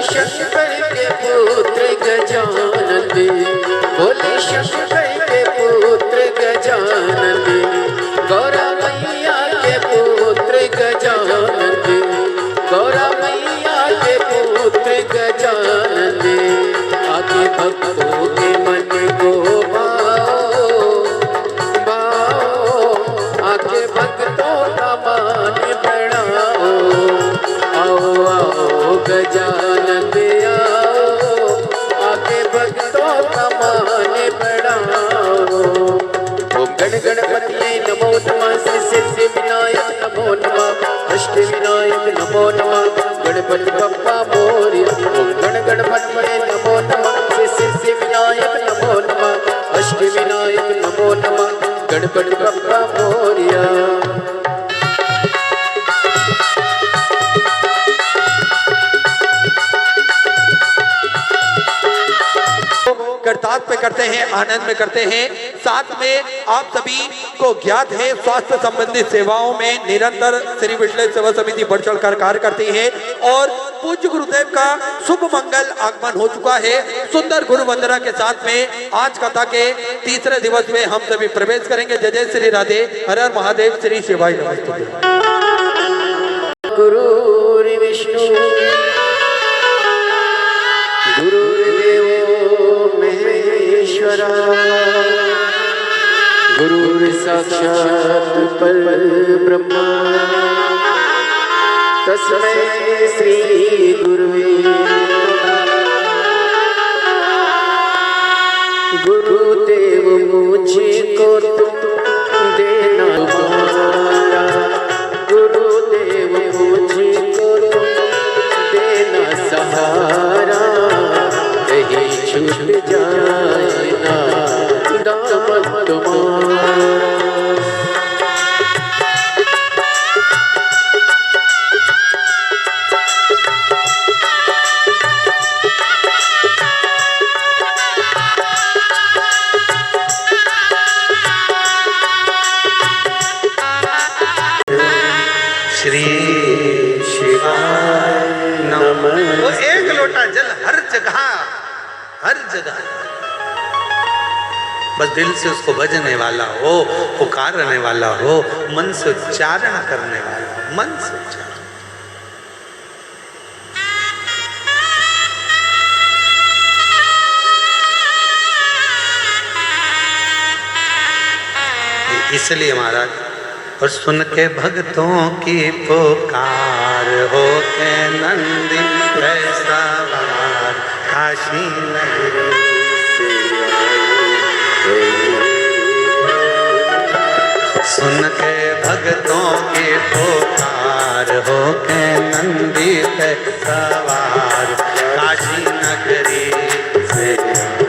शंकर के पुत्र गजानन, बोले शंकर के पुत्र गजानन, गौरा मैया के पुत्र गजानन, गौरा मैया के पुत्र गजानन, आगे भक्तों के मन को आगे भक्तों का मान बढ़ाओ, आओ आओ गजानन आओ, आगे भक्तों का मान बढ़ाओ। ओम गण गणपति नमो नमः, श्री सिद्धि विनायक नमो नमः, अष्ट विनायक नमो नमः, गणपति बप्पा मोरया। ओम गण गणपति नमो नमः, श्री सिद्धि विनायक नमो नमः, अष्ट विनायक नमो नमः, गणपति बप्पा मोरया। करतार पे करते हैं, आनंद में करते हैं। साथ में आप सभी को ज्ञात है स्वास्थ्य संबंधित सेवाओं में निरंतर श्री विठल सेवा समिति बढ़ चढ़ कर कार्य करती है और पूज्य गुरुदेव का शुभ मंगल आगमन हो चुका है। सुंदर गुरु वंदना के साथ में आज कथा के तीसरे दिवस में हम सभी प्रवेश करेंगे। जय जय श्री राधे, हर हर महादेव, श्री शिवाय नमस्ते। गुरु विष्णु गुरुर्देवो महेश्वरा, गुरुर् साक्षात् परब्रह्म, तस्मै श्री गुरुवे नमः। गुरुदेव मुझको तुम देना मारा, गुरुदेव मुझको तुम देना सहारा, कहीं छूट जाए ना दामन तुम्हारा। श्री शिवाय नमः। वो एक लोटा जल हर जगह, हर जगह, बस दिल से उसको भजने वाला हो, पुकारने वाला हो, मन से उच्चारण करने वाला हो, मन से उच्चारण। इसलिए महाराज, और सुन के भक्तों की पुकार हो के नंदी ऐसा बार काशी नगरी से आए। सुन के भक्तों की पुकार हो के नंदी पे सवार काशी नगरी से आए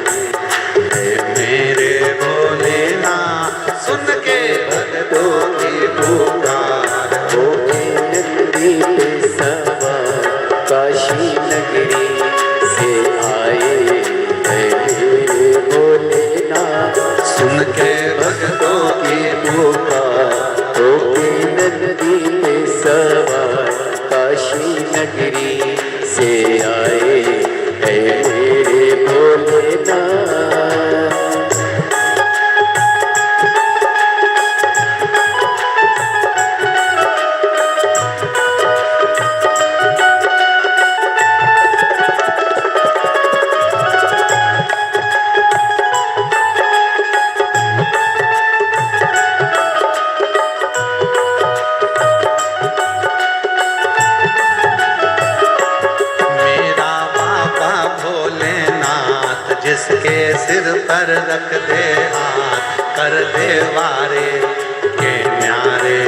मेरे भोलेनाथ। सुन के भक्तों की पुकार हो के नंदी पे सवार काशी नगरी से आए मेरे भोलेनाथ। सुन के भक्तों की पुकार हो के नंदी पे सवार काशी नगरी से आए मेरे भोलेनाथ। जिसके सिर पर रख दे हाथ, कर दे वारे के न्यारे।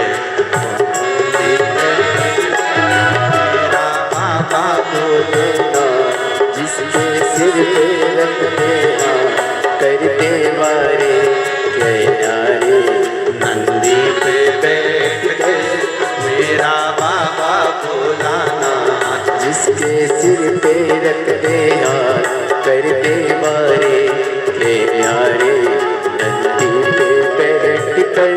मेरा बाबा भोलेनाथ जिसके सिर पे रख दे हाथ, कर दे वारे के न्यारे। नंदी पे बैठ के मेरा बाबा भोलानाथ जिसके सिर पे रख दे हाथ, कर दे मारे के न्यारे। नंदी पे बैठ कर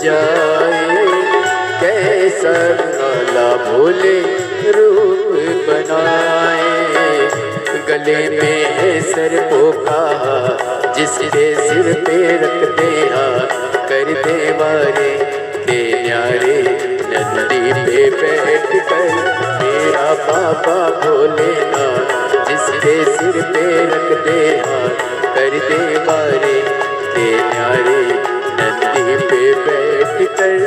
जाए, कैसा काला भोले रूप बनाए। गले में है सर्पों का, जिसके सिर पे रख दे हाथ, कर दे वारे दे न्यारे। नंदी पे बैठ कर मेरा बाबा भोलेनाथ, जिसके सिर पे रख दे हाथ, कर दे वारे दे न्यारे। नंदी पे बैठ कर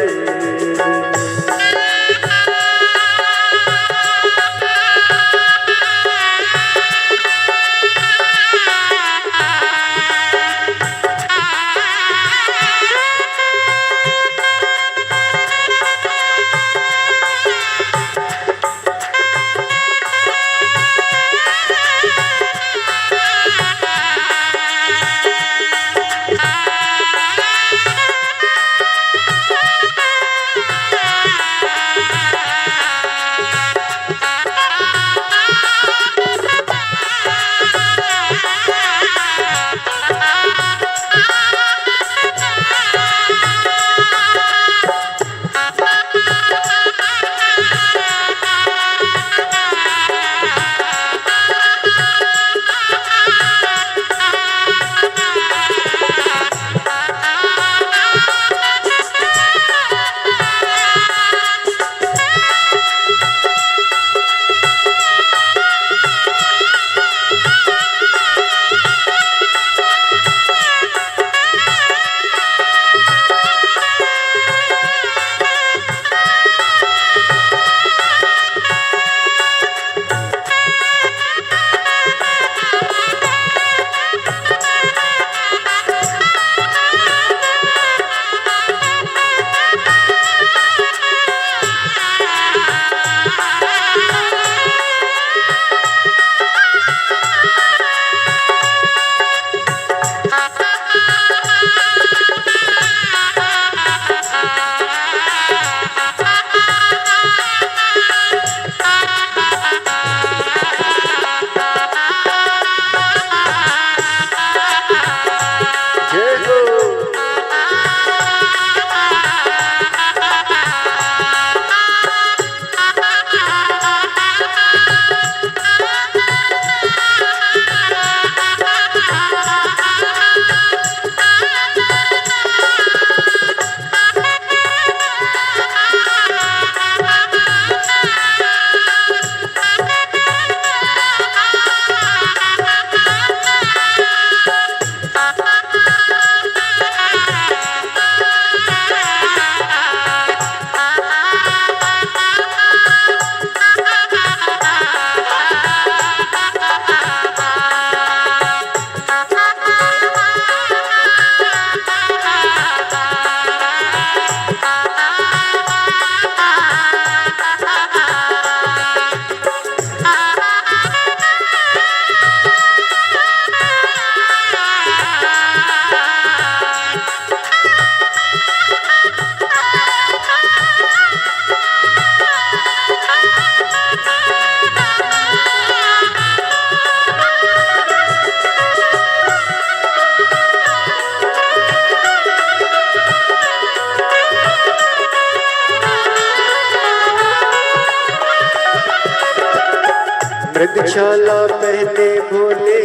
मृगशाला पहने भोले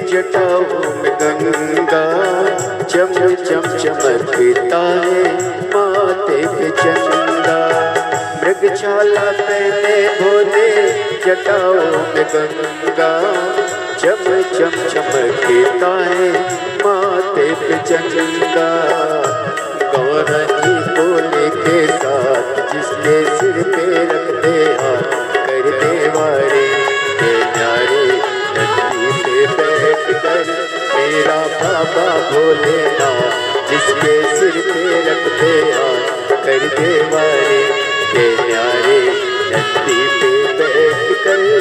जटाओं में गंगा, चम चम चमकता है माथे पे चंदा। मृगशाला पहने भोले जटाओं में गंगा, चम चम चमकता है माथे पे चंदा। गौरजी भोले के साथ जिसके सिर पे रखते हाथ, कर दे वारे न्यारे। नंदी पे बैठ कर मेरा बाबा भोलेनाथ, जिसके सिर पे रखते हाथ, कर दे वारे न्यारे। नंदी पे बैठ कर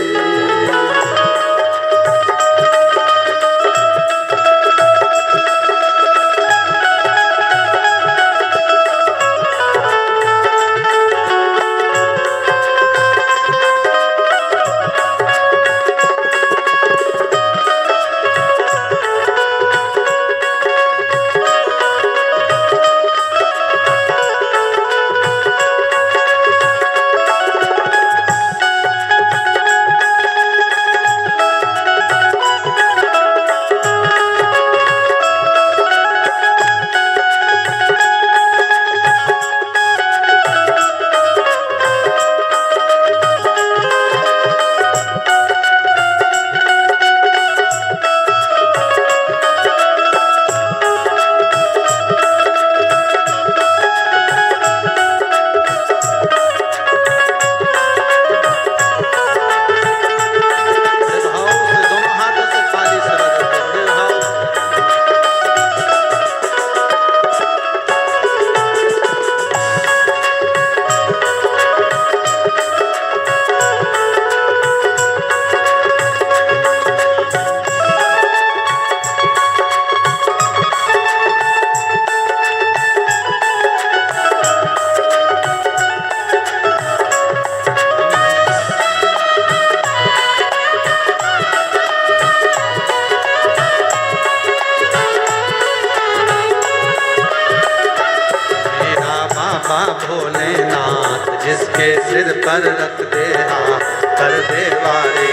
हाँ कर दे वारे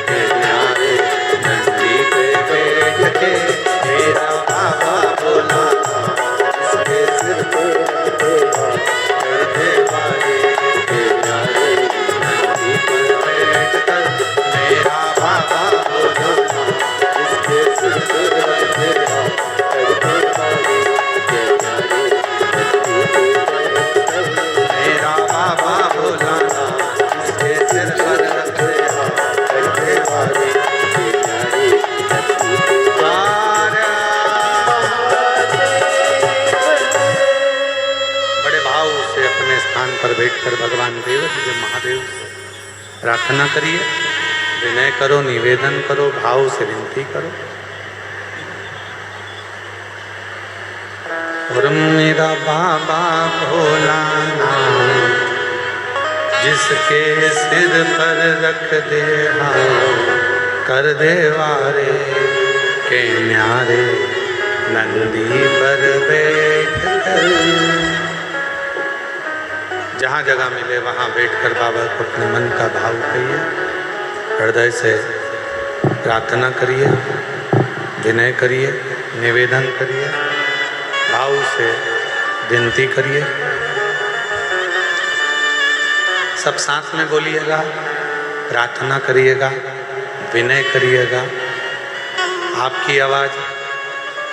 के न्यारे नंदी पे बैठ के मेरा बाबा बोला इसके सिर पे कर दे वारे के न्यारे नंदी पे बैठ कर मेरा बाबा बोला इसके सिर पे कर दे वारे के न्यारे मेरा बाबा बोला इसके सिर पर रख दे करते वाले बड़े भाव से अपने स्थान पर बैठकर भगवान देव जी महादेव से प्रार्थना करिए, विनय करो, निवेदन करो, भाव से विनती करो। और मेरा बाबा भोलानाथ जिसके सिर पर रख दे हाथ कर दे वारे के न्यारे नंदी पर बैठ कर। जहाँ जगह मिले वहाँ बैठकर बाबा को अपने मन का भाव कहिए, हृदय से प्रार्थना करिए, विनय करिए, निवेदन करिए, भाव से विनती करिए। सब साथ में बोलिएगा, प्रार्थना करिएगा, विनय करिएगा। आपकी आवाज़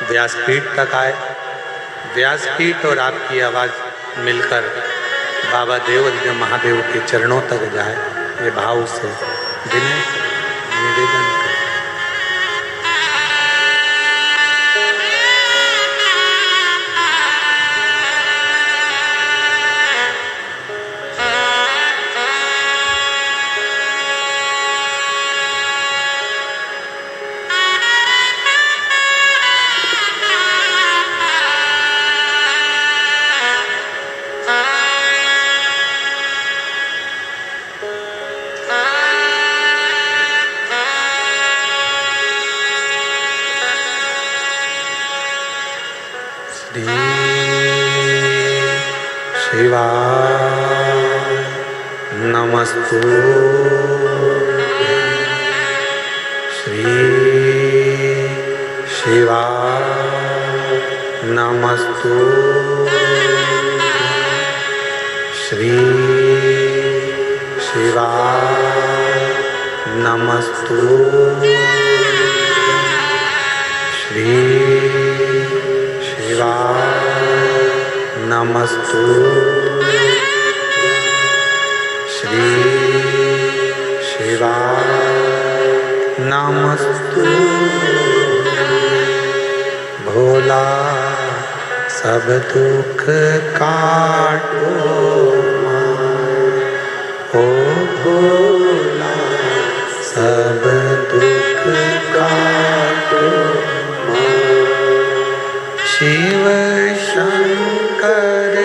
व्यासपीठ तक आए, व्यासपीठ और आपकी आवाज़ मिलकर बाबा देव महादेव के चरणों तक जाए। ये भाव से विनय निवेदन करें। शिवाय नमस्तुभ्यं श्री शिवाय नमस्तुभ्यं श्री शिवाय नमस्तुभ्यं श्री शिवाय नमस्तुभ्यं श्री शिवाय नमस्तुभ्यं। भोला सब दुख काटो ओ भोला सब दुख काटो शिव शंकर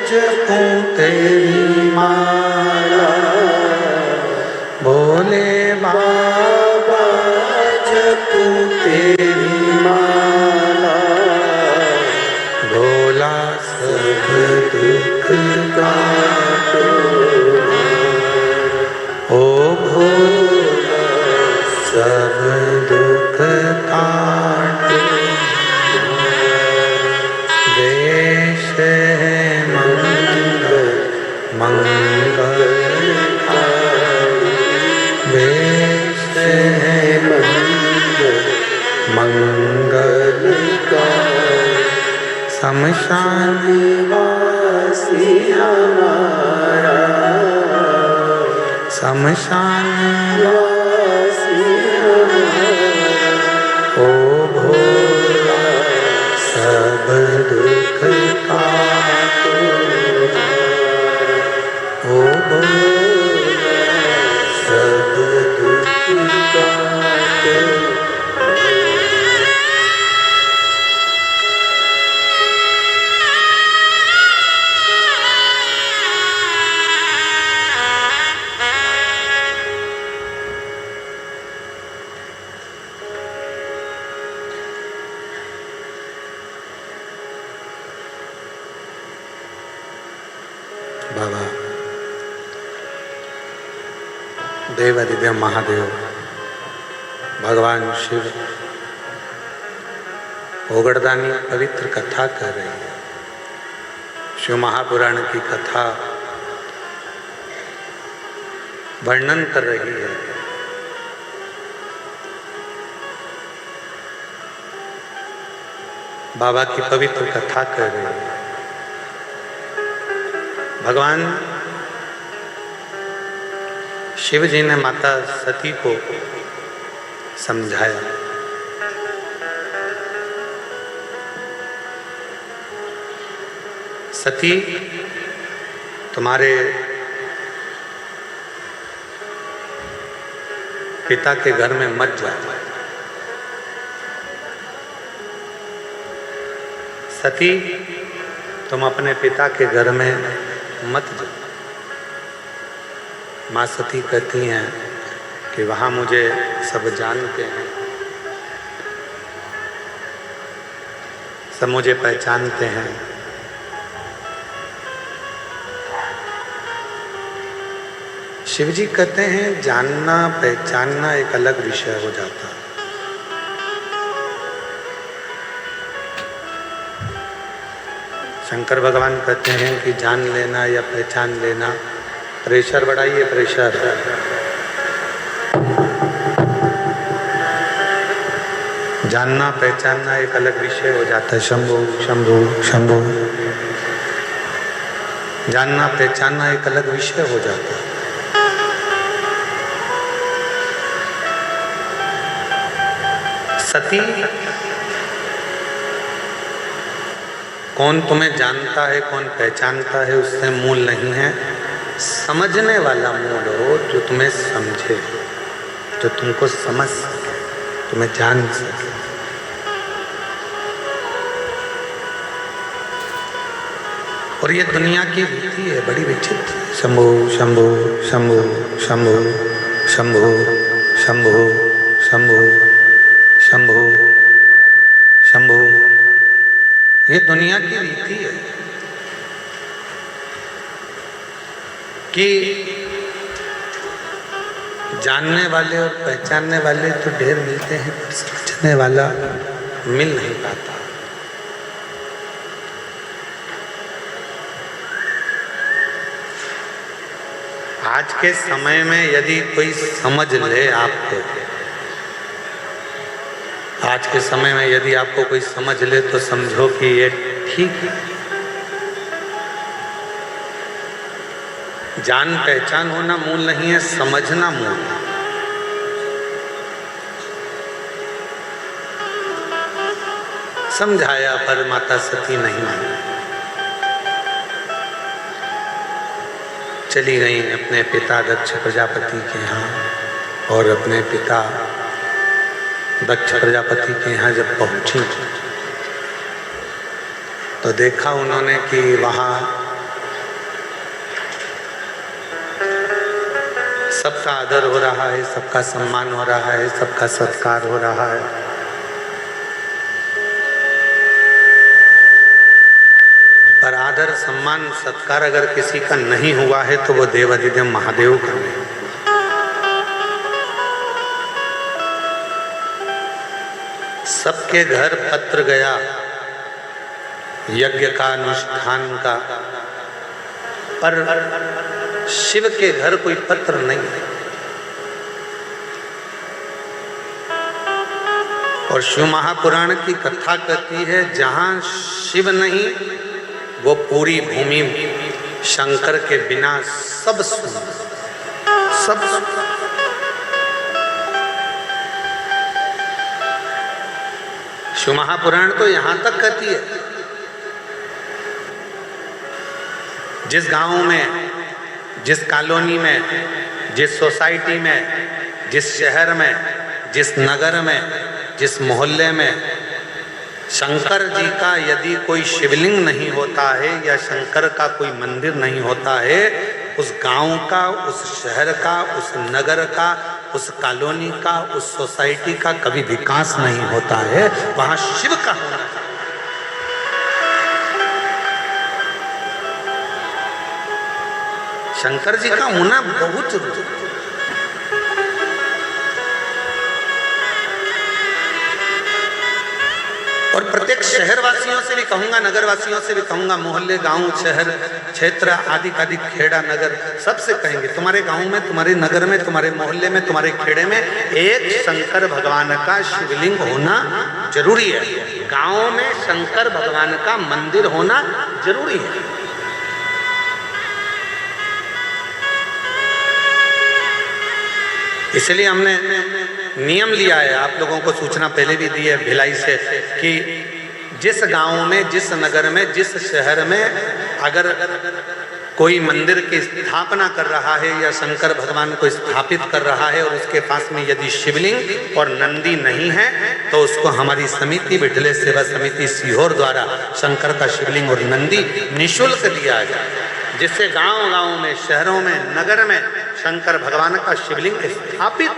जपूं तेरी माला भोले बाबा जपूं तेरी माला भोला सब दुख काटो ओ भोला सब दुख काटो। देश है मंगल मंगलकारी देश है मंगल मंगलकारी शमशान वासी हमारा शमशान वासी हमारा ओ भोला सब दुख काटो ओ भोला सब दुख काटो। देवाधिदेव महादेव भगवान शिव ओगड़दानी पवित्र कथा कर रही है। शिव महापुराण की कथा वर्णन कर रही है। बाबा की पवित्र कथा कर रही है। भगवान शिव जी ने माता सती को समझाया। सती, तुम्हारे पिता के घर में मत जाओ। सती, तुम अपने पिता के घर में मत जाओ। माँ सती कहती हैं कि वहाँ मुझे सब जानते हैं, सब मुझे पहचानते हैं। शिव जी कहते हैं जानना पहचानना एक अलग विषय हो जाता है। शंकर भगवान कहते हैं कि जान लेना या पहचान लेना, प्रेशर बढ़ाइए प्रेशर। जानना पहचानना एक अलग विषय हो जाता है। शंभु शंभु शंभु, जानना पहचानना एक अलग विषय हो जाता है। सती, कौन तुम्हें जानता है कौन पहचानता है उससे मूल नहीं है, समझने वाला मूल हो, जो तुम्हें समझे, जो तुमको समझ सके, तुम्हें जान सके। और ये दुनिया की रीति है, बड़ी विचित्र। शंभु शंभु शंभु शंभु शंभु शंभु शंभु शंभु शंभु, ये दुनिया की रीति है कि जानने वाले और पहचानने वाले तो ढेर मिलते हैं, पर समझने वाला मिल नहीं पाता। आज के समय में यदि कोई समझ ले आपको, आज के समय में यदि आपको कोई समझ ले तो समझो कि ये ठीक है। जान पहचान होना मूल नहीं है, समझना मूल है। समझाया पर माता सती नहीं मानी, चली गई अपने पिता दक्ष प्रजापति के यहाँ। और अपने पिता दक्ष प्रजापति के यहाँ जब पहुंची तो देखा उन्होंने कि वहाँ सबका आदर हो रहा है, सबका सम्मान हो रहा है, सबका सत्कार हो रहा है। पर आदर सम्मान सत्कार अगर किसी का नहीं हुआ है तो वो देवाधिदेव महादेव का नहीं। सबके घर पत्र गया यज्ञ का अनुष्ठान का, पर शिव के घर कोई पत्र नहीं है। और शिव महापुराण की कथा कहती है जहां शिव नहीं वो पूरी भूमि शंकर के बिना सब सुन, सब सुन। शिव महापुराण तो यहां तक कहती है जिस गांव में, जिस कॉलोनी में, जिस सोसाइटी में, जिस शहर में, जिस नगर में, जिस मोहल्ले में शंकर जी का यदि कोई शिवलिंग नहीं होता है या शंकर का कोई मंदिर नहीं होता है, उस गांव का, उस शहर का, उस नगर का, उस कॉलोनी का, उस सोसाइटी का कभी विकास नहीं होता है। वहां शिव का होना चाहिए। शंकर जी का होना बहुत जरूरी है। और प्रत्येक शहर वासियों से भी कहूँगा, नगर वासियों से भी कहूँगा, मोहल्ले, गांव, शहर, क्षेत्र आदि आदि, खेड़ा, नगर, सबसे कहेंगे तुम्हारे गांव में, तुम्हारे नगर में, तुम्हारे मोहल्ले में, तुम्हारे खेड़े में एक शंकर भगवान का शिवलिंग होना जरूरी है। गांव में शंकर भगवान का मंदिर होना जरूरी है। इसलिए हमने नियम लिया है, आप लोगों को सूचना पहले भी दी है भिलाई से, कि जिस गांव में, जिस नगर में, जिस शहर में अगर कोई मंदिर की स्थापना कर रहा है या शंकर भगवान को स्थापित कर रहा है और उसके पास में यदि शिवलिंग और नंदी नहीं है तो उसको हमारी समिति, विठले सेवा समिति सीहोर द्वारा शंकर का शिवलिंग और नंदी निःशुल्क दिया जाए, जिससे गांव-गांव में, शहरों में, नगर में शंकर भगवान का शिवलिंग स्थापित।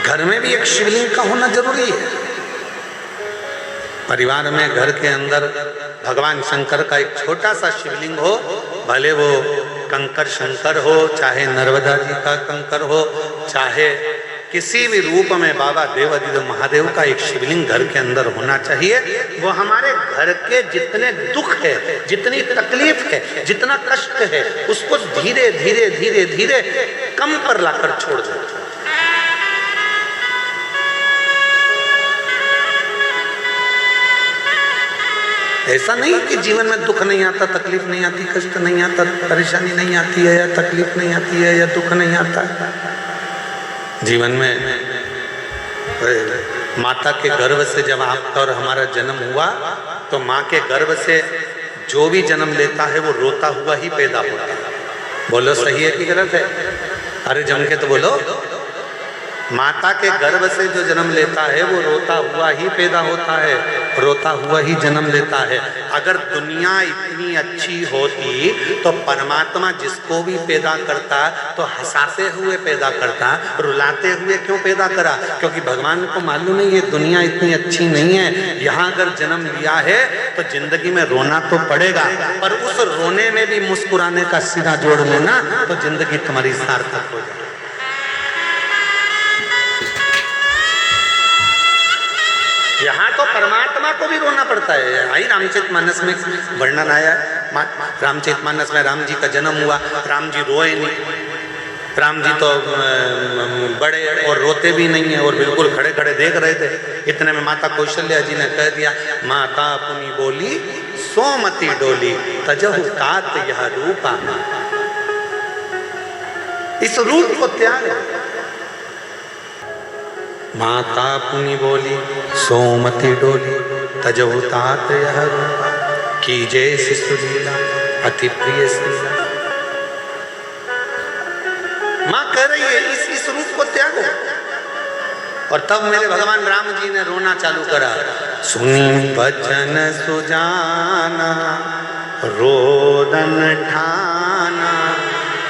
घर में भी एक शिवलिंग का होना जरूरी है। परिवार में, घर के अंदर भगवान शंकर का एक छोटा सा शिवलिंग हो, भले वो कंकर शंकर हो, चाहे नर्मदा जी का कंकर हो, चाहे किसी भी रूप में बाबा देवादिदेव महादेव का एक शिवलिंग घर के अंदर होना चाहिए। वो हमारे घर के जितने दुख है, जितनी तकलीफ है, जितना कष्ट है, उसको धीरे धीरे धीरे धीरे कम पर लाकर छोड़ दो। ऐसा नहीं कि जीवन में दुख नहीं आता, तकलीफ नहीं आती, कष्ट नहीं आता, परेशानी नहीं आती है, या तकलीफ नहीं आती है, या दुख नहीं आता है। जीवन में माता के गर्भ से जब आपका और हमारा जन्म हुआ तो माँ के गर्भ से जो भी जन्म लेता है वो रोता हुआ ही पैदा होता है। बोलो सही है कि गलत है? अरे जम के तो बोलो। माता के गर्भ से जो जन्म लेता है वो रोता हुआ ही पैदा होता है, रोता हुआ ही जन्म लेता है। अगर दुनिया इतनी अच्छी होती तो परमात्मा जिसको भी पैदा करता तो हंसाते हुए पैदा करता, रुलाते हुए क्यों पैदा करा? क्योंकि भगवान को मालूम है ये दुनिया इतनी अच्छी नहीं है, यहाँ अगर जन्म लिया है तो जिंदगी में रोना तो पड़ेगा, पर उस रोने में भी मुस्कुराने का सिरा जोड़ लेना तो जिंदगी तुम्हारी सार्थक हो जाए। यहाँ तो परमात्मा को भी रोना पड़ता है। आई रामचरितमानस में वर्णन आया, रामचरितमानस में राम जी का जन्म हुआ, राम जी रोए नहीं। राम जी तो बड़े और रोते भी नहीं है और बिल्कुल खड़े खड़े देख रहे थे। इतने में माता कौशल्या जी ने कह दिया, माता पुनि बोली सोमति डोली, तजहु तात यह रूपा। इस रूप को त्याग। माता पुनि बोली सोमति डोली, तजहु तात यह रूपा, कीजे शिशु लीला अति प्रिय शीला। माँ कह रही है इस रूप को त्यागो। और तब मेरे भगवान राम जी ने रोना चालू करा। सुनी बचन सुजाना, रोदन ठाना,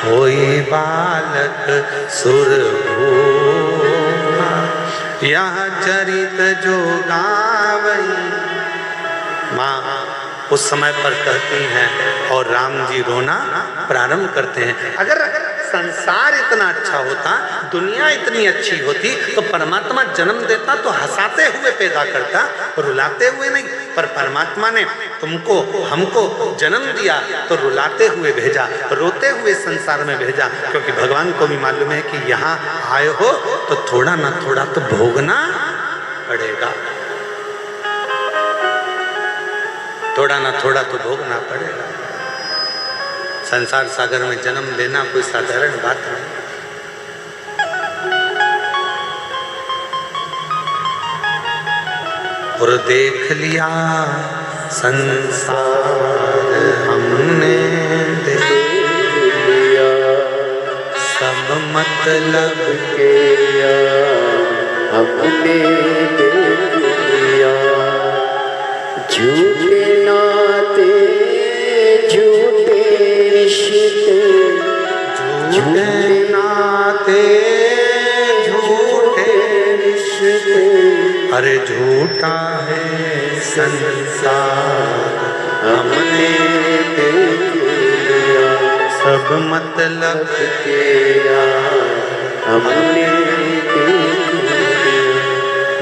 होई बालक सुरभूमा, यह चरित जो गावई। माँ उस समय पर कहती हैं और राम जी रोना प्रारंभ करते हैं। अगर संसार इतना अच्छा होता, दुनिया इतनी अच्छी होती तो परमात्मा जन्म देता तो हंसाते हुए पैदा करता, रुलाते हुए नहीं। पर परमात्मा ने तुमको, हमको जन्म दिया तो रुलाते हुए भेजा, रोते हुए संसार में भेजा, क्योंकि भगवान को भी मालूम है कि यहाँ आए हो तो थोड़ा ना थोड़ा तो भोगना पड़ेगा, थोड़ा ना थोड़ा तो भोगना पड़ेगा। संसार सागर में जन्म लेना कोई साधारण बात नहीं। और देख लिया संसार हमने, देख लिया सब मतलब के हमने देख लिया, झूठे नाते झूठे रिश्ते, झूठे नाते झूठे रिश्ते, अरे झूठा है संसार हमने देख लिया, सब मतलब के यार हमने देख लिया।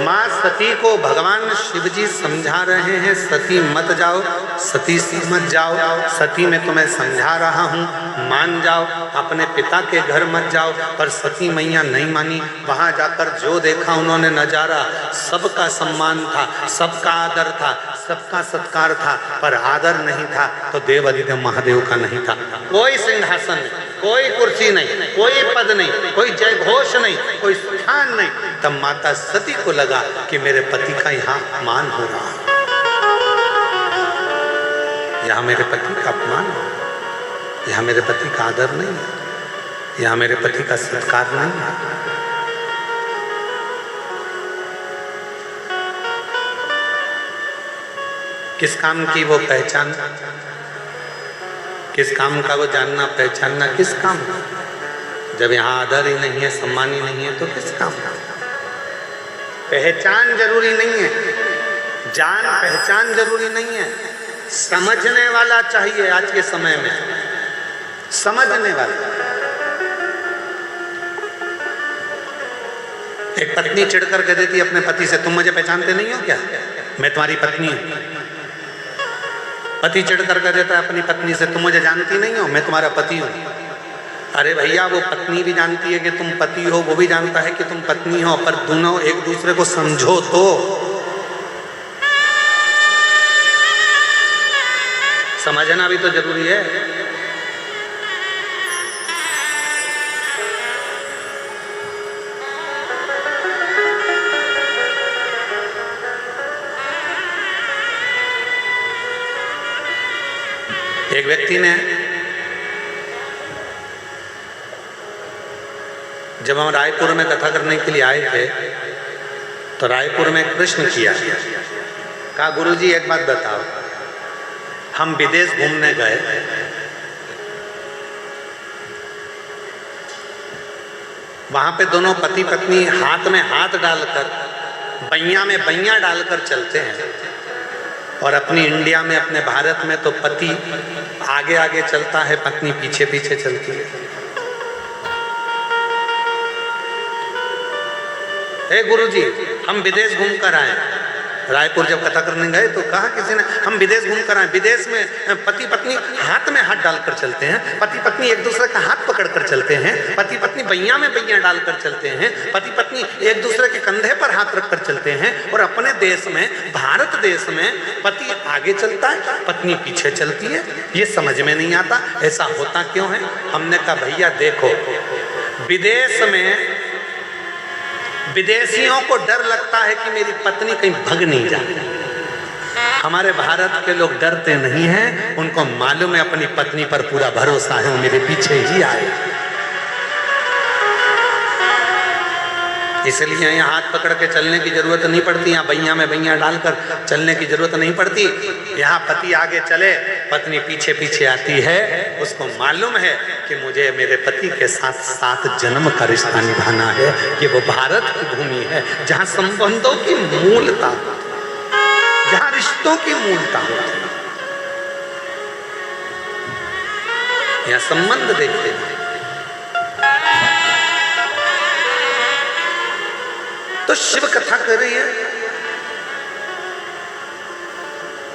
माँ सती को भगवान शिव जी समझा रहे हैं, सती मत जाओ, सती मत जाओ, सती मैं तुम्हें समझा रहा हूँ, मान जाओ, अपने पिता के घर मत जाओ। पर सती मैया नहीं मानी। वहाँ जाकर जो देखा उन्होंने नजारा, सबका सम्मान था, सबका आदर था, सबका सत्कार था, पर आदर नहीं था तो देव अधिदेव महादेव का नहीं था। कोई सिंहासन नहीं, कोई कुर्सी नहीं, कोई पद नहीं, कोई जय घोष नहीं, कोई स्थान नहीं। तब माता सती को लगा कि मेरे पति का यहाँ अपमान हो रहा है, यहाँ मेरे पति का अपमान हो, यहाँ मेरे पति का आदर नहीं है, यहाँ मेरे पति का सत्कार नहीं है। किस काम की वो पहचान, किस काम का वो जानना पहचानना, किस काम का? जब यहाँ आदर ही नहीं है, सम्मान ही नहीं है तो किस काम का? पहचान जरूरी नहीं है, जान पहचान जरूरी नहीं है, समझने वाला चाहिए। आज के समय में समझने वाला। एक पत्नी चिढ़ कर कह देती अपने पति से, तुम मुझे पहचानते नहीं हो क्या, मैं तुम्हारी पत्नी हूं। पति चिढ़ कर कह देता है अपनी पत्नी से, तुम मुझे जानती नहीं हो, मैं तुम्हारा पति हूं। अरे भैया, वो पत्नी भी जानती है कि तुम पति हो, वो भी जानता है कि तुम पत्नी हो, पर दोनों एक दूसरे को समझो तो। समझना भी तो जरूरी है। एक व्यक्ति ने, जब हम रायपुर में कथा करने के लिए आए थे तो रायपुर में कृष्ण किया, कहा गुरुजी एक बात बताओ, हम विदेश घूमने गए, वहां पे दोनों पति पत्नी हाथ में हाथ डालकर, बैया में बैया डालकर चलते हैं, और अपनी इंडिया में, अपने भारत में तो पति आगे आगे चलता है, पत्नी पीछे पीछे चलती है। हे गुरुजी, हम विदेश घूम कर आए। रायपुर जब कथा करने गए तो कहा किसी ने, हम विदेश घूम कर आए, विदेश में पति पत्नी हाथ में हाथ डालकर चलते हैं, पति पत्नी एक दूसरे का हाथ पकड़कर चलते हैं, पति पत्नी बैया में बैया डालकर चलते हैं, पति पत्नी एक दूसरे के कंधे पर हाथ रखकर चलते हैं। और अपने देश में, भारत देश में, पति आगे चलता है, पत्नी पीछे चलती है। ये समझ में नहीं आता, ऐसा होता क्यों है? हमने कहा भैया देखो, विदेश में विदेशियों को डर लगता है कि मेरी पत्नी कहीं भग नहीं जाए। हमारे भारत के लोग डरते नहीं हैं, उनको मालूम है अपनी पत्नी पर पूरा भरोसा है, वो मेरे पीछे ही आए। इसलिए यहाँ हाथ पकड़ के चलने की जरूरत नहीं पड़ती, यहाँ बैया में बैया डालकर चलने की जरूरत नहीं पड़ती। यहाँ पति आगे चले, पत्नी पीछे पीछे आती है, उसको मालूम है कि मुझे मेरे पति के साथ 7 जन्म का रिश्ता निभाना है। ये वो भारत की भूमि है जहाँ संबंधों की मूलता, जहाँ रिश्तों की मूलता होती है। यहाँ संबंध देखते हैं। तो शिव कथा कर रही है,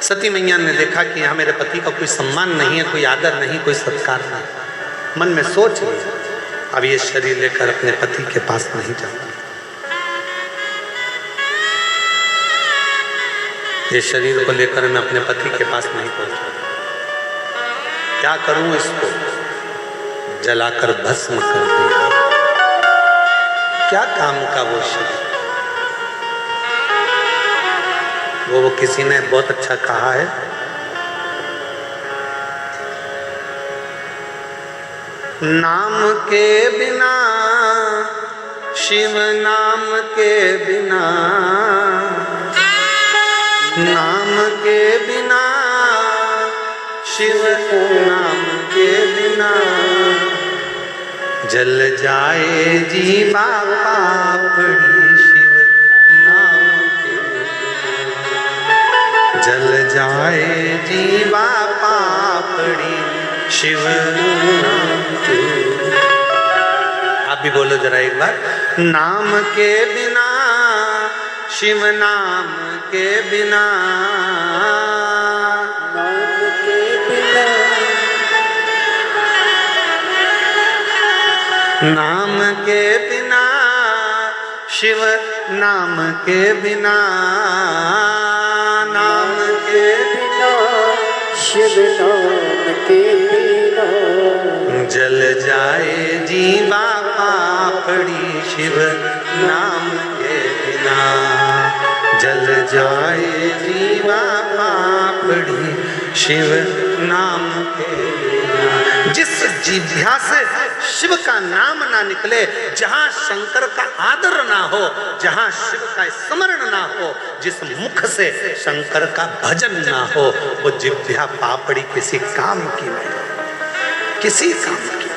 सती मैया ने देखा कि यहाँ मेरे पति का कोई सम्मान नहीं है, कोई आदर नहीं, कोई सत्कार नहीं। मन में सोच लिया, अब ये शरीर लेकर अपने पति के पास नहीं जाऊंगी, ये शरीर को लेकर मैं अपने पति के पास नहीं पहुंचूंगा। क्या करूं? इसको जलाकर भस्म कर दिया। क्या काम का वो शरीर? वो किसी ने बहुत अच्छा कहा है, नाम के बिना, शिव नाम के बिना, नाम के बिना, शिव नाम के बिना, जल जाए जीवा पापड़ी, शिव नाम के जाए जीवा पापड़ी शिव नाम के। आप भी बोलो जरा एक बार, नाम के बिना शिव नाम के बिना, नाम के बिना, नाम के बिना शिव नाम के बिना, नाम के बिना शिव नाम के बिना, जल जाए जीवा पापड़ी शिव नाम के बिना, जल जाए जीवा पापड़ी शिव नाम के बिना। जिस जिह्वा से शिव का नाम ना निकले, जहां शंकर का आदर ना हो, जहां शिव का स्मरण ना हो, जिस मुख से शंकर का भजन ना हो, वो जिह्वा पापड़ी किसी काम की नहीं, किसी काम की।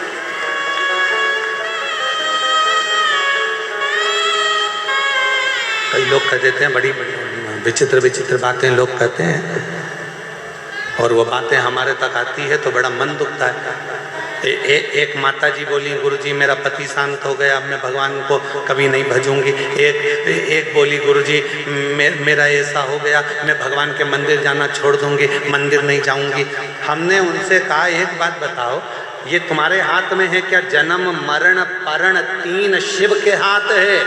कई लोग कह देते हैं, बड़ी विचित्र विचित्र बातें लोग कहते हैं, और वो बातें हमारे तक आती है तो बड़ा मन दुखता है। एक माता जी बोली, गुरुजी मेरा पति शांत हो गया, अब मैं भगवान को कभी नहीं भजूंगी। एक बोली, गुरुजी मेरा ऐसा हो गया, मैं भगवान के मंदिर जाना छोड़ दूंगी, मंदिर नहीं जाऊंगी। हमने उनसे कहा, एक बात बताओ, ये तुम्हारे हाथ में है क्या? जन्म मरण परण तीन शिव के हाथ है।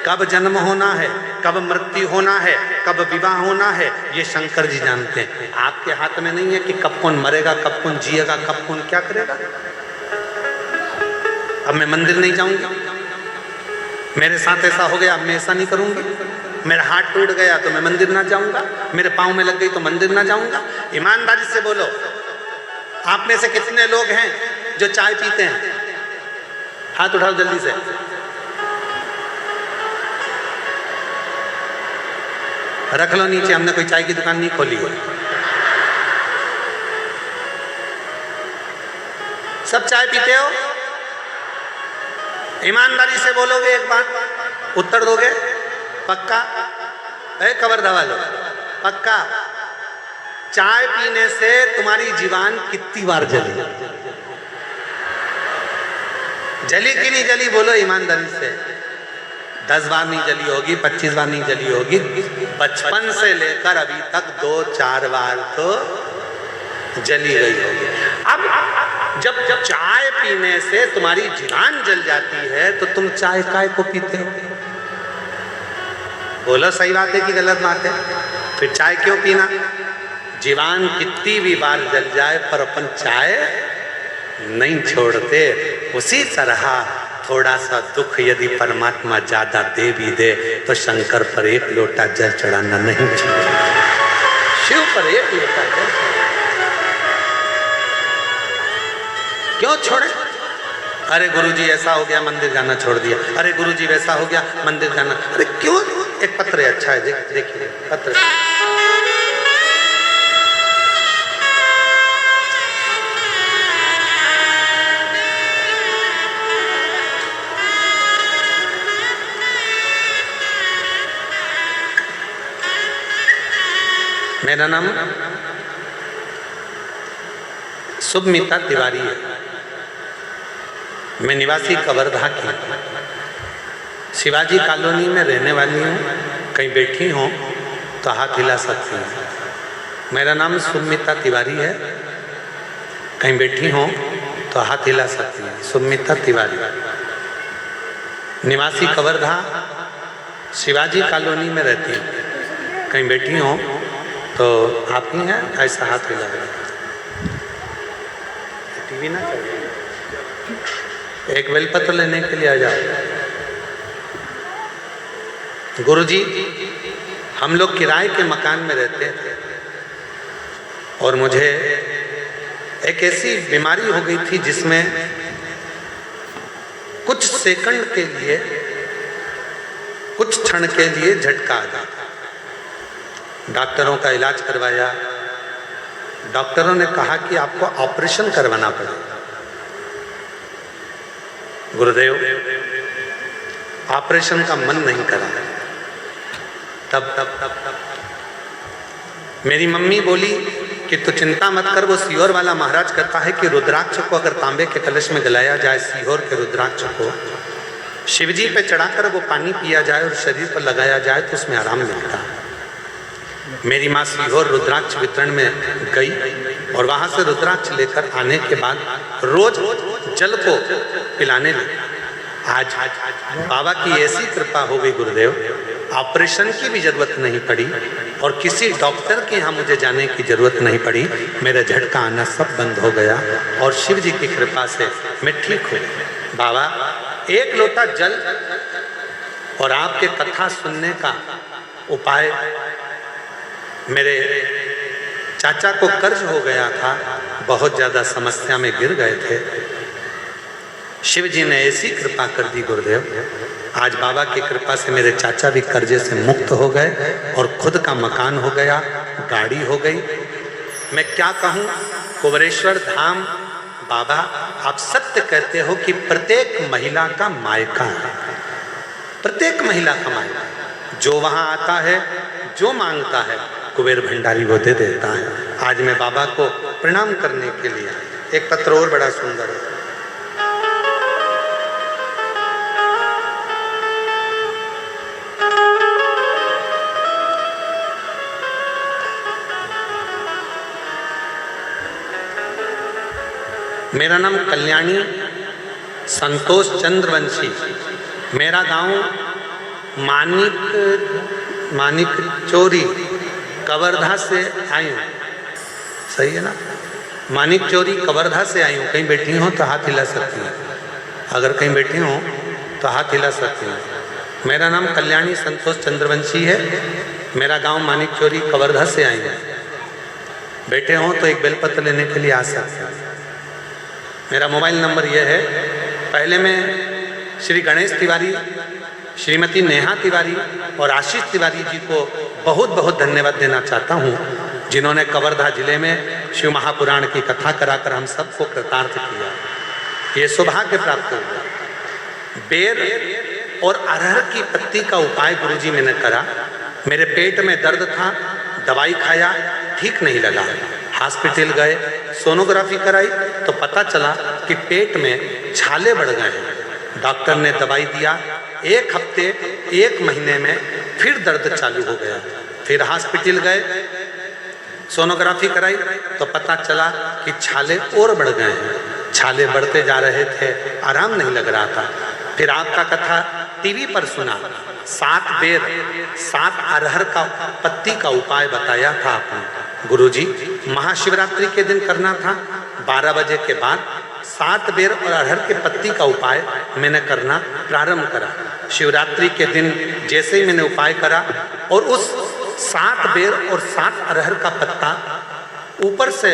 कब जन्म होना है, कब मृत्यु होना है, कब विवाह होना है, ये शंकर जी जानते हैं। आपके हाथ में नहीं है कि कब कौन मरेगा, कब कौन जिएगा, कब कौन क्या करेगा। अब मैं मंदिर नहीं जाऊंगी, मेरे साथ ऐसा हो गया, अब मैं ऐसा नहीं करूंगी। मेरा हाथ टूट गया तो मैं मंदिर ना जाऊंगा, मेरे पाँव में लग गई तो मंदिर ना जाऊंगा। ईमानदारी से बोलो, आप में से कितने लोग हैं जो चाय पीते हैं? हाथ उठाओ जल्दी से। रख लो नीचे, हमने कोई चाय की दुकान नहीं खोली है। सब चाय पीते हो? ईमानदारी से बोलोगे एक बात, उत्तर दोगे? पक्का? कबर दबा लो, पक्का? चाय पीने से तुम्हारी जीवान कितनी बार जली? जली कि नहीं जली? बोलो ईमानदारी से। 10 बार नहीं जली होगी, 25 बार नहीं जली होगी, बचपन से लेकर अभी तक 2-4 बार तो जली गई होगी। अब जब चाय पीने से तुम्हारी जीवान जल जाती है तो तुम चाय काय को पीते हो? बोलो सही बात है कि गलत बात है? फिर चाय क्यों पीना? जीवान कितनी भी बार जल जाए पर अपन चाय नहीं छोड़ते। उसी तरह थोड़ा सा दुख यदि परमात्मा ज्यादा दे भी दे तो शंकर पर एक लोटा जल चढ़ाना नहीं चाहिए, शिव पर एक लोटा जल। क्यों छोड़े? अरे गुरुजी ऐसा हो गया, मंदिर जाना छोड़ दिया। अरे गुरुजी वैसा हो गया, मंदिर जाना। अरे क्यों? एक पत्र है, अच्छा है, देखिए पत्र। मेरा नाम सुमिता तिवारी है, मैं निवासी कवर्धा की शिवाजी कॉलोनी में रहने वाली हूँ। कहीं बैठी हूँ तो हाथ हिला सकती हूँ। मेरा नाम सुमिता तिवारी है, कहीं बैठी हूँ तो हाथ हिला सकती हूँ। सुमिता तिवारी, निवासी कवर्धा, शिवाजी कॉलोनी में रहती हूँ। कहीं बैठी हूँ तो आप ही हैं, ऐसा हाथ हिला रहे। टीवी ना चाहिए, एक बेलपत्र लेने के लिए आ जाओ। गुरुजी, हम लोग किराए के मकान में रहते थे और मुझे एक ऐसी बीमारी हो गई थी जिसमें कुछ सेकंड के लिए, कुछ क्षण के लिए झटका आ जाता। डॉक्टरों का इलाज करवाया, डॉक्टरों ने कहा कि आपको ऑपरेशन करवाना पड़ेगा। गुरुदेव, ऑपरेशन का मन नहीं करा। तब मेरी मम्मी बोली कि तू चिंता मत कर, वो सीहोर वाला महाराज कहता है कि रुद्राक्ष को अगर तांबे के कलश में गलाया जाए, सीहोर के रुद्राक्ष को शिवजी पे चढ़ाकर वो पानी पिया जाए और शरीर पर लगाया जाए तो उसमें आराम मिलता है। मेरी माँ सीहोर रुद्राक्ष वितरण में गई और वहाँ से रुद्राक्ष लेकर आने के बाद रोज जल को पिलाने लगी। आज बाबा की ऐसी कृपा हो गई गुरुदेव, ऑपरेशन की भी जरूरत नहीं पड़ी और किसी डॉक्टर के यहाँ मुझे जाने की जरूरत नहीं पड़ी। मेरा झटका आना सब बंद हो गया और शिव जी की कृपा से मैं ठीक हो गया। बाबा एक लोटा जल और आपके कथा सुनने का उपाय, मेरे चाचा को कर्ज हो गया था, बहुत ज्यादा समस्या में गिर गए थे। शिव जी ने ऐसी कृपा कर दी गुरुदेव, आज बाबा की कृपा से मेरे चाचा भी कर्जे से मुक्त हो गए और खुद का मकान हो गया, गाड़ी हो गई। मैं क्या कहूँ, कुबरेश्वर धाम बाबा आप सत्य कहते हो कि प्रत्येक महिला का मायका है, प्रत्येक महिला का मायका। जो वहाँ आता है, जो मांगता है, कुबेर भंडारी वो दे देता है। आज मैं बाबा को प्रणाम करने के लिए, एक पत्र और बड़ा सुंदर है। मेरा नाम कल्याणी संतोष चंद्रवंशी, मेरा गांव मानिक चोरी कवर्धा से आई हूँ। सही है ना? मानिक चोरी कवर्धा से आई हूँ। कहीं बैठी हो तो हाथ हिला सकती हैं, अगर कहीं बैठी हो तो हाथ हिला सकती हैं। मेरा नाम कल्याणी संतोष चंद्रवंशी है, मेरा गांव मानिक चोरी कवर्धा से आई हूँ। बैठे हो तो एक बेलपत्र लेने के लिए आ सकते हैं। मेरा मोबाइल नंबर यह है। पहले मैं श्री गणेश तिवारी, श्रीमती नेहा तिवारी और आशीष तिवारी जी को बहुत बहुत धन्यवाद देना चाहता हूँ, जिन्होंने कवर्धा जिले में शिव महापुराण की कथा कराकर हम सबको कृतार्थ किया। ये सौभाग्य प्राप्त हुआ। बेर और अरहर की पत्ती का उपाय गुरुजी मैंने करा। मेरे पेट में दर्द था, दवाई खाया, ठीक नहीं लगा। हॉस्पिटल गए, सोनोग्राफी कराई तो पता चला कि पेट में छाले बढ़ गए हैं। डॉक्टर ने दवाई दिया, एक हफ्ते एक महीने में फिर दर्द चालू हो गया। फिर हॉस्पिटल गए, सोनोग्राफी कराई तो पता चला कि छाले और बढ़ गए हैं। छाले बढ़ते जा रहे थे, आराम नहीं लग रहा था। फिर आपका कथा टीवी पर सुना, 7 बेर 7 अरहर का पत्ती का उपाय बताया था आपने गुरुजी। महाशिवरात्रि के दिन करना था, 12 बजे के बाद 7 बेर और अरहर के पत्ती का उपाय मैंने करना प्रारंभ करा। शिवरात्रि के दिन जैसे ही मैंने उपाय करा और उस 7 बेर और 7 अरहर का पत्ता ऊपर से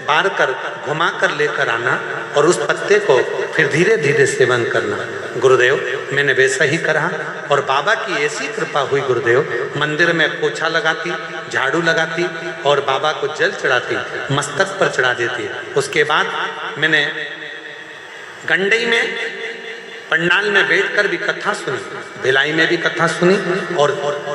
बार कर घुमा कर लेकर आना और उस पत्ते को फिर धीरे धीरे सेवन करना। गुरुदेव मैंने वैसा ही करा और बाबा की ऐसी कृपा हुई गुरुदेव, मंदिर में पोछा लगाती, झाड़ू लगाती और बाबा को जल चढ़ाती, मस्तक पर चढ़ा देती। उसके बाद मैंने गंडई में पंडाल में बैठकर भी कथा सुनी, भिलाई में भी कथा सुनी और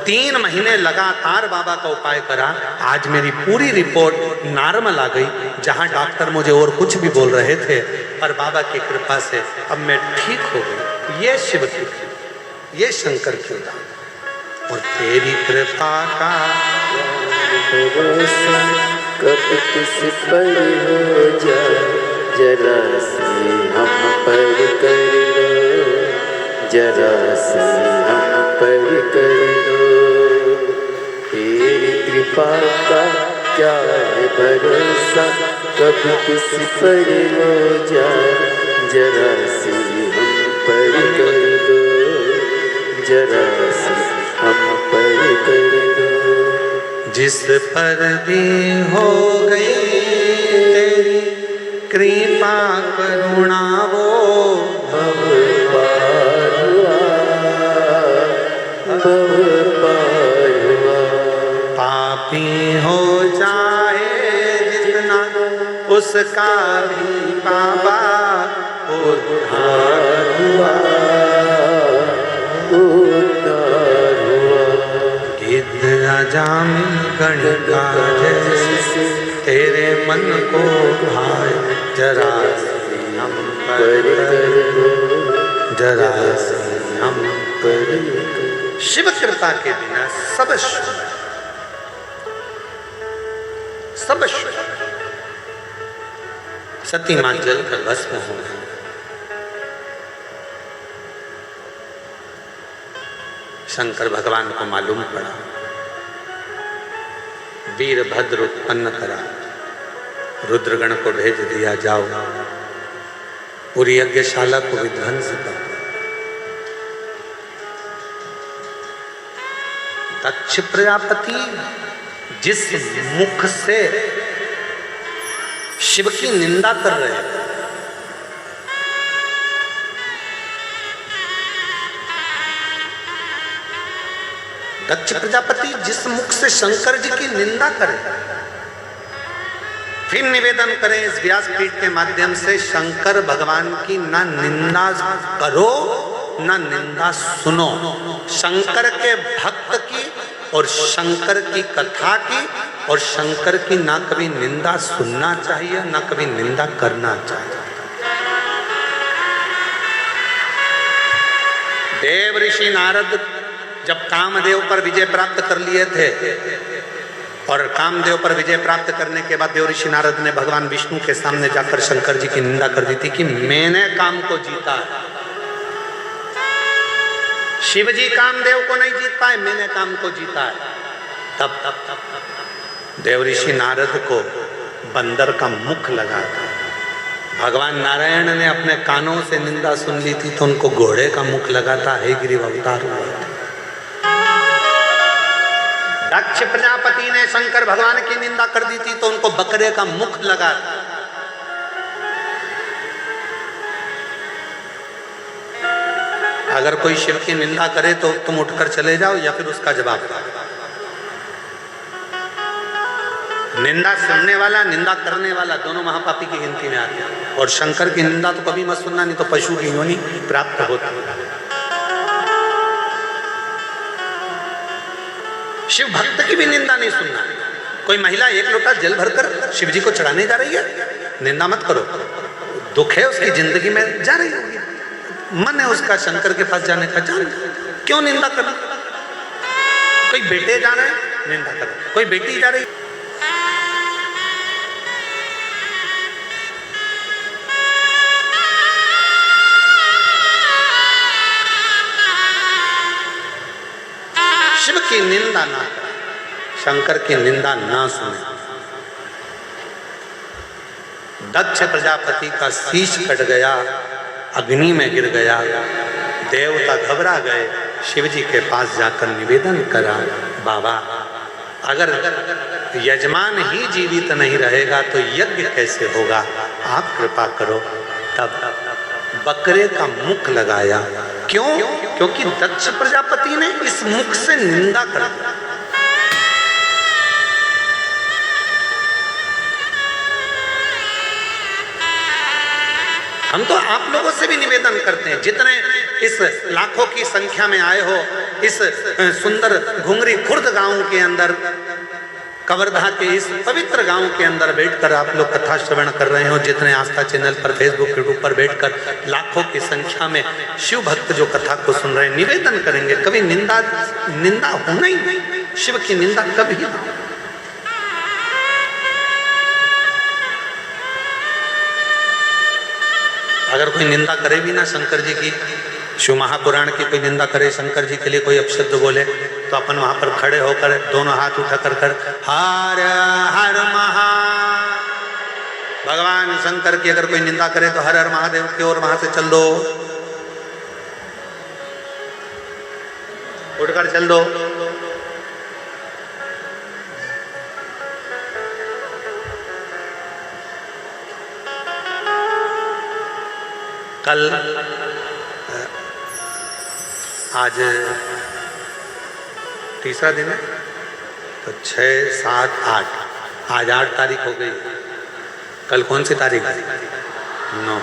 3 महीने लगातार बाबा का उपाय करा। आज मेरी पूरी रिपोर्ट नॉर्मल आ गई। जहां डॉक्टर मुझे और कुछ भी बोल रहे थे, पर बाबा की कृपा से अब मैं ठीक हो गई। ये शिव की, ये शंकर की दान और तेरी कृपा का भरोसा कब किस पर हो जाए, जरा से हम पर कर दो, जरा से हम पर कर दो। तेरी कृपा का क्या है भरोसा, कब किस पर हो जाए, जरा से हम पर कर दो, जरा से हम पर कर दो। जिस पर भी हो गई तेरी कृपा करुणा वो भव पार हुआ, भव पार हुआ। पापी हो जाए जितना उसका भी बाबा उद्धार हुआ, उद्धार हुआ। गिद्ध अजामिल गणिका जैसे तेरे मन को भाए जरा हम पर जरा हम पर। शिव कृपा के बिना सब शून्य, सब शून्य। सती मां जल कर भस्म हो गई। शंकर भगवान को मालूम पड़ा, वीरभद्र उत्पन्न करा, रुद्रगण को भेज दिया, जाओ पूरी यज्ञशाला को विध्वंस कर। दक्ष प्रजापति जिस मुख से शिव की निंदा कर रहे हैं, दक्ष प्रजापति जिस मुख से शंकर जी की निंदा करें, फिर निवेदन करें इस व्यासपीठ के माध्यम से, शंकर भगवान की ना निंदा करो ना निंदा सुनो। शंकर के भक्त की और शंकर की कथा की और शंकर की ना कभी निंदा सुनना चाहिए ना कभी निंदा करना चाहिए। देव ऋषि नारद जब कामदेव पर विजय प्राप्त कर लिए थे और कामदेव पर विजय प्राप्त करने के बाद देव ऋषि नारद ने भगवान विष्णु के सामने जाकर शंकर जी की निंदा कर दी थी कि मैंने काम को जीता, शिव जी कामदेव को नहीं जीत पाए, मैंने काम को जीता है। तब देव ऋषि नारद को बंदर का मुख लगा था। भगवान नारायण ने अपने कानों से निंदा सुन ली थी तो उनको घोड़े का मुख लगा था, हे गिरि अवतार हुआ था। दक्ष प्रजापति ने शंकर भगवान की निंदा कर दी थी तो उनको बकरे का मुख लगा था। अगर कोई शिव की निंदा करे तो तुम उठकर चले जाओ या फिर उसका जवाब दो। निंदा सुनने वाला निंदा करने वाला दोनों महापापी की गिनती में आते हैं। और शंकर की निंदा तो कभी मत सुनना, नहीं तो पशु की योनि प्राप्त होती है। शिव भक्त की भी निंदा नहीं सुनना। कोई महिला एक लोटा जल भरकर शिव जी को चढ़ाने जा रही है, निंदा मत करो। दुख है उसकी जिंदगी में, जा रही होगी, मन है उसका शंकर के पास जाने का, जान, क्यों निंदा करना। कोई बेटे जा रहे हैं, निंदा करना। कोई बेटी जा रही, शिव की निंदा ना करें, शंकर की निंदा ना सुने। दक्ष प्रजापति का शीश कट गया, अग्नि में गिर गया। देवता घबरा गए, शिव जी के पास जाकर निवेदन करा, बाबा अगर यजमान ही जीवित नहीं रहेगा तो यज्ञ कैसे होगा, आप कृपा करो। तब बकरे का मुख लगाया। क्यों? क्योंकि दक्ष प्रजापति ने इस मुख से निंदा कर दी। हम तो आप लोगों से भी निवेदन करते हैं, जितने इस लाखों की संख्या में आए हो, इस सुंदर घुंगरी खुर्द गांव के अंदर, कवर्धा के इस पवित्र गांव के अंदर बैठकर आप लोग कथा श्रवण कर रहे हो, जितने आस्था चैनल पर, फेसबुक, यूट्यूब पर बैठकर लाखों की संख्या में शिव भक्त जो कथा को सुन रहे हैं, निवेदन करेंगे कभी निंदा होना ही नहीं। शिव की निंदा कभी ना। अगर कोई निंदा करे भी ना शंकर जी की, शिव महापुराण की कोई निंदा करे, शंकर जी के लिए कोई अपशब्द बोले, तो अपन वहां पर खड़े होकर दोनों हाथ उठा कर हर हर महा। भगवान शंकर की अगर कोई निंदा करे तो हर हर महादेव की ओर वहां से चल दो, उठकर चल दो। कल आज तीसरा दिन है तो 6, 7, 8, आज 8 तारीख हो गई। कल कौन सी तारीख है? 9।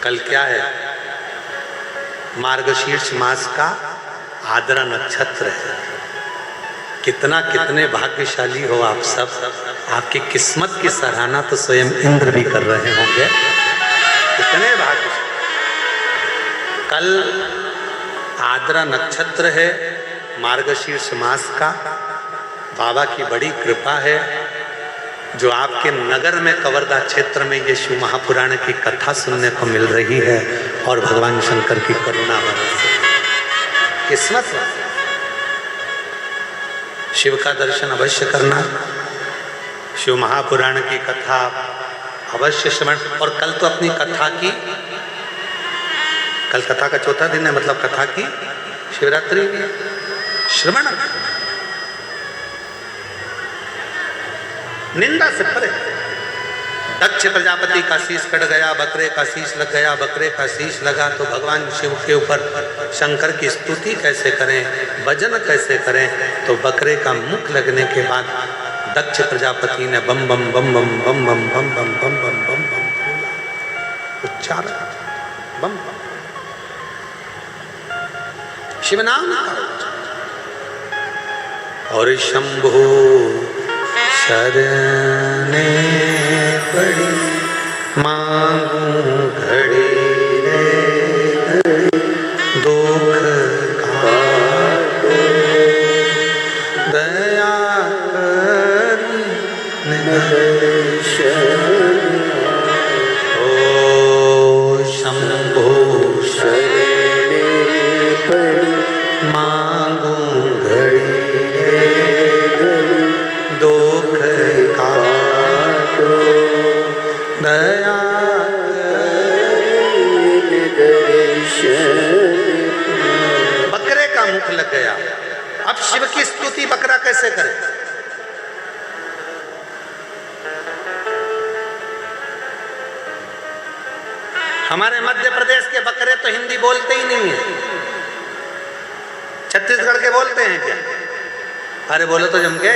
कल क्या है? मार्गशीर्ष मास का आद्रा नक्षत्र है। कितना कितने भाग्यशाली हो आप सब। आपकी किस्मत की सराहना तो स्वयं इंद्र भी कर रहे होंगे। कितने भाग्यशाली। कल आद्रा नक्षत्र है मार्गशीर्ष मास का। बाबा की बड़ी कृपा है जो आपके नगर में कवर्धा क्षेत्र में ये शिव महापुराण की कथा सुनने को मिल रही है और भगवान शंकर की करुणा बरस। किस्मत है। शिव का दर्शन अवश्य करना, शिव महापुराण की कथा अवश्य श्रवण। और कल तो अपनी कथा की, कल कथा का चौथा दिन है, मतलब कथा की शिवरात्रि भी श्रवण। निंदा से परे। दक्ष प्रजापति का शीश कट गया, बकरे का शीश लग गया, बकरे का शीश लगा तो भगवान शिव के ऊपर शंकर की स्तुति कैसे करें, भजन कैसे करें। तो बकरे का मुख लगने के बाद दक्ष प्रजापति ने बम बम बम बम बम बम बम बम बम बम बम बम उच्चारण बम बम शिव नाम और शंभो शरणे पड़ी मांगू घड़ी रे दुख काटो दया ओ शंभो शरणे पड़ी मांगू घड़ी दुख काटो दया बकरे का मुख लग गया। अब शिव की स्तुति बकरा कैसे करे? हमारे मध्य प्रदेश के बकरे तो हिंदी बोलते ही नहीं है। छत्तीसगढ़ के बोलते हैं क्या? अरे बोलो तो जम के।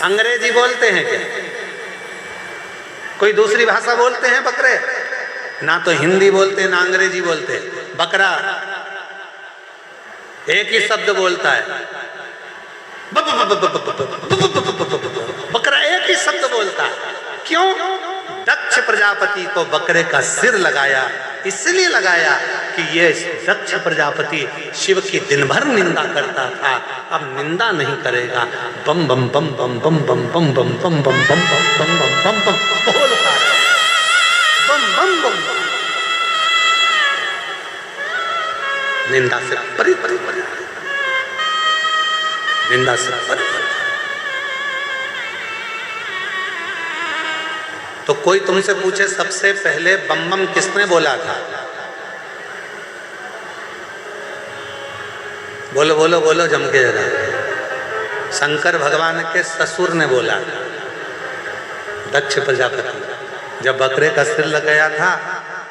अंग्रेजी बोलते हैं क्या? कोई दूसरी भाषा बोलते हैं बकरे? ना तो हिंदी बोलते ना अंग्रेजी बोलते। बकरा एक ही शब्द बोलता है, बकरा एक ही शब्द बोलता है। क्यों? दक्ष प्रजापति को बकरे का सिर लगाया, इसलिए लगाया कि ये दक्ष प्रजापति शिव की दिन भर निंदा करता था, अब निंदा नहीं करेगा। बम बम बम बम बम बम बम बम बम बम बम बम बम बम बम बोलता है। बम बम बम निंदा से परे परे परे, निंदा से परे परे। तो कोई तुमसे पूछे सबसे पहले बम बम किसने बोला था? बोलो बोलो बोलो जम के जरा। शंकर भगवान के ससुर ने बोला, दक्ष प्रजापति। जब बकरे का सिर लग गया था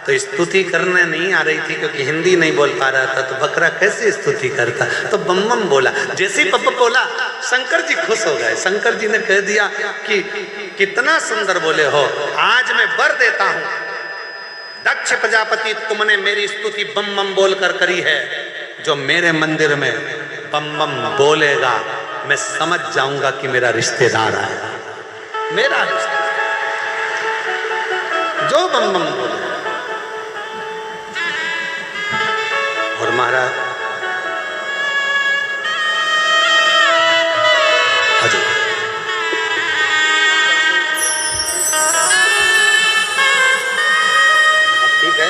तो स्तुति करने नहीं आ रही थी क्योंकि हिंदी नहीं बोल पा रहा था, तो बकरा कैसे स्तुति करता? तो बम बम बोला। जैसे ही बम बोला शंकर जी खुश हो गए। शंकर जी ने कह दिया कि कितना सुंदर बोले हो, आज मैं वर देता हूं, दक्ष प्रजापति तुमने मेरी स्तुति बम बम बोलकर करी है। जो मेरे मंदिर में बम बम बोलेगा मैं समझ जाऊंगा कि मेरा रिश्तेदार आया, मेरा रिश्तेदार। जो बम बम बोले। और महाराज अजय ठीक है,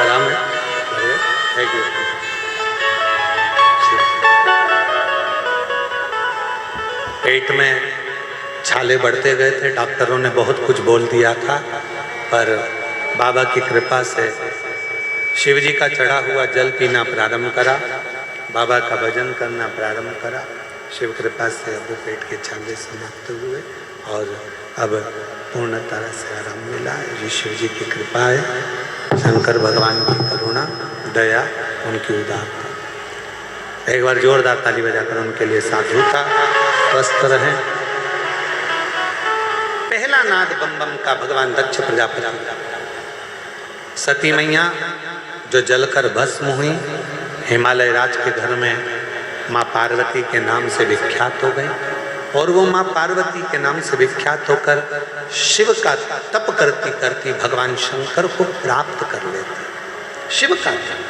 आराम है, थैंक यू। पेट में छाले बढ़ते गए थे, डॉक्टरों ने बहुत कुछ बोल दिया था, पर बाबा की कृपा से शिव जी का चढ़ा हुआ जल पीना प्रारंभ करा, बाबा का भजन करना प्रारंभ करा। शिव कृपा से अब पेट के छाले समाप्त हुए और अब पूर्ण तरह से आराम मिला। ये शिव जी की कृपा है, शंकर भगवान की करुणा, दया, उनकी उदारता। एक बार जोरदार ताली बजाकर उनके लिए साधु का स्वस्थ रहें। पहला नाद बम बम का भगवान दक्ष प्रजापति। सती मैया जो जलकर भस्म हुई, हिमालय राज के घर में माँ पार्वती के नाम से विख्यात हो गई और वो माँ पार्वती के नाम से विख्यात होकर शिव का तप करती करती भगवान शंकर को प्राप्त कर लेती। शिव का तप,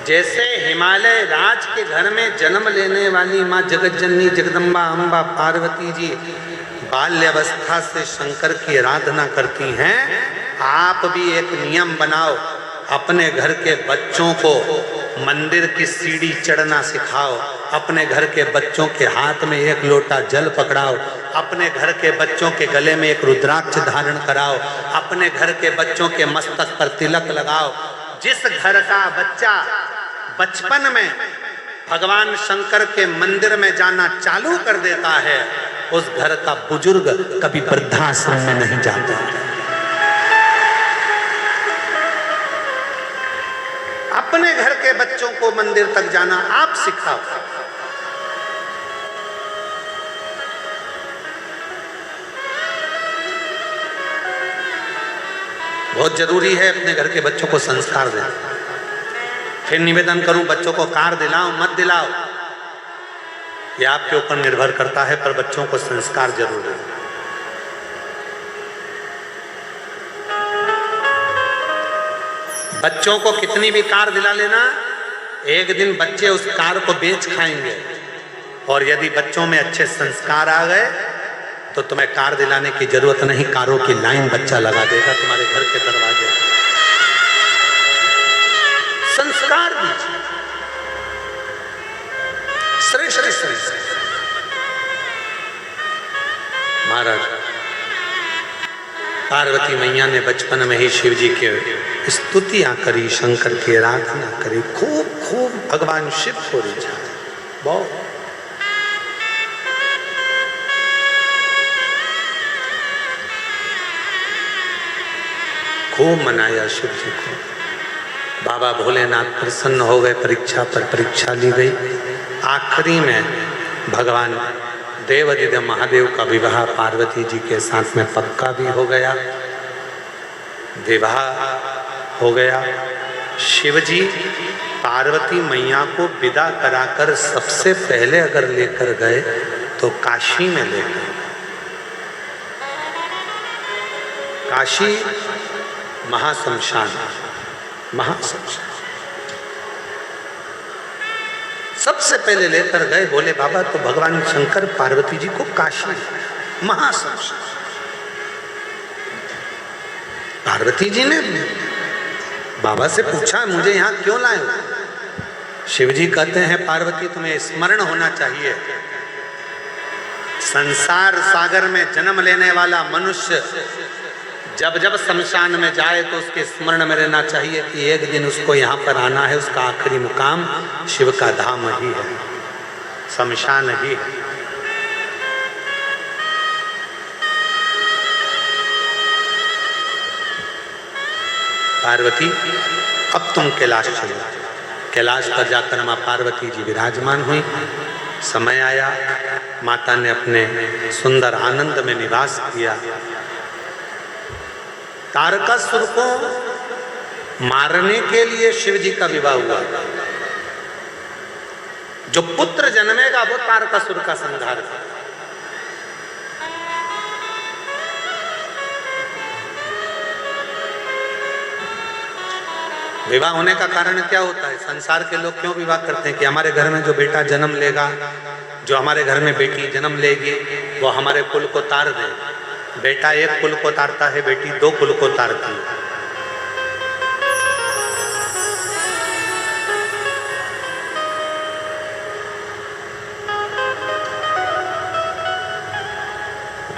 जैसे हिमालय राज के घर में जन्म लेने वाली माँ जगतजननी जगदम्बा अम्बा पार्वती जी बाल्यावस्था से शंकर की आराधना करती हैं, आप भी एक नियम बनाओ, अपने घर के बच्चों को मंदिर की सीढ़ी चढ़ना सिखाओ, अपने घर के बच्चों के हाथ में एक लोटा जल पकड़ाओ, अपने घर के बच्चों के गले में एक रुद्राक्ष धारण कराओ, अपने घर के बच्चों के मस्तक पर तिलक लगाओ। जिस घर का बच्चा बचपन में भगवान शंकर के मंदिर में जाना चालू कर देता है, उस घर का बुजुर्ग कभी वृद्धाश्रम में नहीं जाता। अपने घर के बच्चों को मंदिर तक जाना आप सिखाओ। बहुत जरूरी है अपने घर के बच्चों को संस्कार देना। फिर निवेदन करूं, बच्चों को कार दिलाओ मत दिलाओ, ये आपके ऊपर निर्भर करता है, पर बच्चों को संस्कार जरूर है। बच्चों को कितनी भी कार दिला लेना, एक दिन बच्चे उस कार को बेच खाएंगे। और यदि बच्चों में अच्छे संस्कार आ गए तो तुम्हें कार दिलाने की जरूरत नहीं, कारों की लाइन बच्चा लगा देगा तुम्हारे घर के दरवाजे। संस्कार दीजिए, श्रेष्ठ श्रेष्ठ। महाराज पार्वती मैया ने बचपन में ही शिव जी के स्तुतियां करी, शंकर की आराधना करी, खूब खूब भगवान शिव को रिझा, बहुत। खूब मनाया शिव जी को। बाबा भोलेनाथ प्रसन्न हो गए, परीक्षा पर परीक्षा ली गई। आखिरी में भगवान देवादिदेव महादेव का विवाह पार्वती जी के साथ में पक्का भी हो गया, विवाह हो गया। शिव जी पार्वती मैया को विदा कराकर सबसे पहले अगर लेकर गए तो काशी में लेकर गए। काशी महाशमशान, महाशमशान सबसे पहले लेकर गए। बोले बाबा तो भगवान शंकर पार्वती जी को काशी, महाशमशान। पार्वती जी ने बाबा से पूछा मुझे यहाँ क्यों लाए हो? शिव जी कहते हैं पार्वती तुम्हें स्मरण होना चाहिए, संसार सागर में जन्म लेने वाला मनुष्य जब जब शमशान में जाए तो उसके स्मरण में रहना चाहिए कि एक दिन उसको यहाँ पर आना है। उसका आखिरी मुकाम शिव का धाम ही है, शमशान ही है। पार्वती अब तुम कैलाश चलो। कैलाश पर जाकर माँ पार्वती जी विराजमान हुई। समय आया, माता ने अपने सुंदर आनंद में निवास किया। तारकासुर को मारने के लिए शिव जी का विवाह हुआ। जो पुत्र जन्मेगा वो तारकासुर का संहार करेगा। विवाह होने का कारण क्या होता है? संसार के लोग क्यों विवाह करते हैं कि हमारे घर में जो बेटा जन्म लेगा, जो हमारे घर में बेटी जन्म लेगी, वो हमारे कुल को तार दे। बेटा एक कुल को तारता है, बेटी दो कुल को तारती है।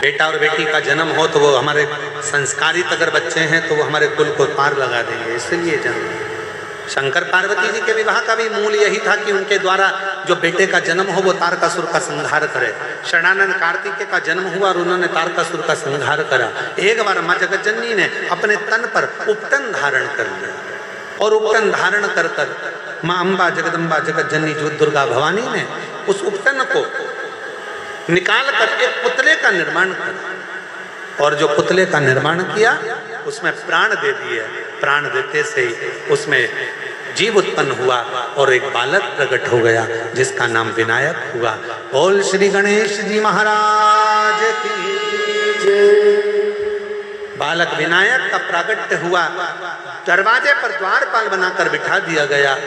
बेटा और बेटी का जन्म हो तो वो हमारे संस्कारित अगर बच्चे हैं तो वो हमारे कुल को पार लगा देंगे, इसलिए जन्म। शंकर पार्वती जी के विवाह का भी मूल यही था कि उनके द्वारा जो बेटे का जन्म हो वो तारकासुर का संहार करे। शरणानंद कार्तिकेय का जन्म हुआ और उन्होंने तारकासुर का संहार करा। एक बार माँ जगतजननी ने अपने तन पर उपटन धारण कर लिया और उपटन धारण कर कर माँ अम्बा जगदम्बा जगतजननी जो दुर्गा भवानी ने उस उपटन को निकाल कर एक पुतले का निर्माण किया। और जो पुतले का निर्माण किया उसमें प्राण दे दिए। प्राण देते से ही उसमें जीव उत्पन्न हुआ और एक बालक प्रकट हो गया जिसका नाम विनायक हुआ। बोल श्री गणेश जी महाराज की। बालक विनायक का प्रागट्य हुआ, दरवाजे पर द्वारपाल बनाकर बिठा दिया गया।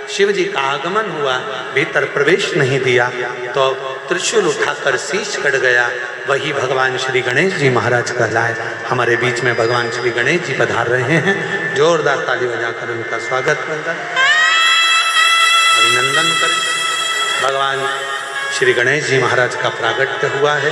शिव जी का आगमन हुआ, भीतर प्रवेश नहीं दिया तो त्रिशूल उठाकर शीश कट गया। वही भगवान श्री गणेश जी महाराज कहलाए। हमारे बीच में भगवान श्री गणेश जी पधार रहे हैं। जोरदार ताली बजाकर उनका स्वागत करें, अभिनंदन करें। भगवान श्री गणेश जी महाराज का प्रागट्य हुआ है।